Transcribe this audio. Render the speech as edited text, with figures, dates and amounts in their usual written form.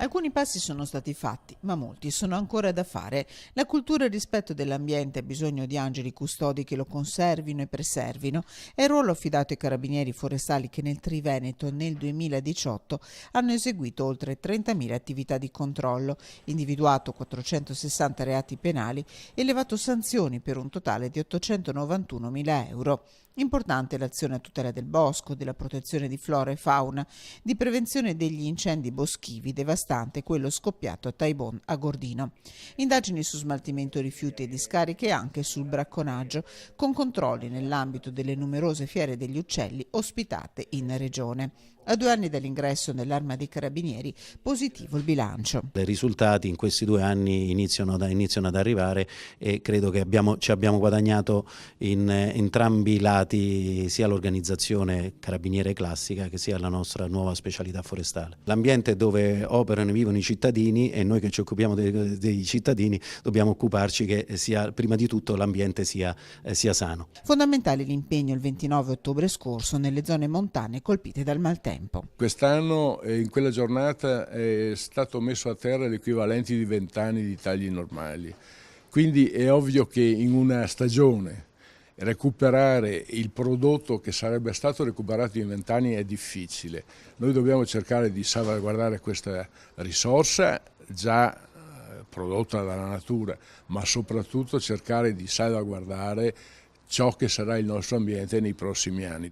Alcuni passi sono stati fatti, ma molti sono ancora da fare. La cultura e il rispetto dell'ambiente ha bisogno di angeli custodi che lo conservino e preservino. È il ruolo affidato ai carabinieri forestali che nel Triveneto nel 2018 hanno eseguito oltre 30.000 attività di controllo, individuato 460 reati penali e elevato sanzioni per un totale di 891.000 euro. Importante l'azione a tutela del bosco, della protezione di flora e fauna, di prevenzione degli incendi boschivi, devastante quello scoppiato a Taibon a Gordino. Indagini su smaltimento rifiuti e discariche e anche sul bracconaggio, con controlli nell'ambito delle numerose fiere degli uccelli ospitate in regione. A 2 anni dall'ingresso nell'Arma dei Carabinieri, positivo il bilancio. I risultati in questi 2 anni iniziano ad arrivare e credo che ci abbiamo guadagnato in entrambi i lati, sia l'organizzazione carabiniere classica che sia la nostra nuova specialità forestale. L'ambiente dove operano e vivono i cittadini, e noi che ci occupiamo dei cittadini dobbiamo occuparci che prima di tutto l'ambiente sia sano. Fondamentale l'impegno il 29 ottobre scorso nelle zone montane colpite dal maltempo. Quest'anno in quella giornata è stato messo a terra l'equivalente di 20 anni di tagli normali, quindi è ovvio che in una stagione recuperare il prodotto che sarebbe stato recuperato in 20 anni è difficile. Noi dobbiamo cercare di salvaguardare questa risorsa già prodotta dalla natura, ma soprattutto cercare di salvaguardare ciò che sarà il nostro ambiente nei prossimi anni.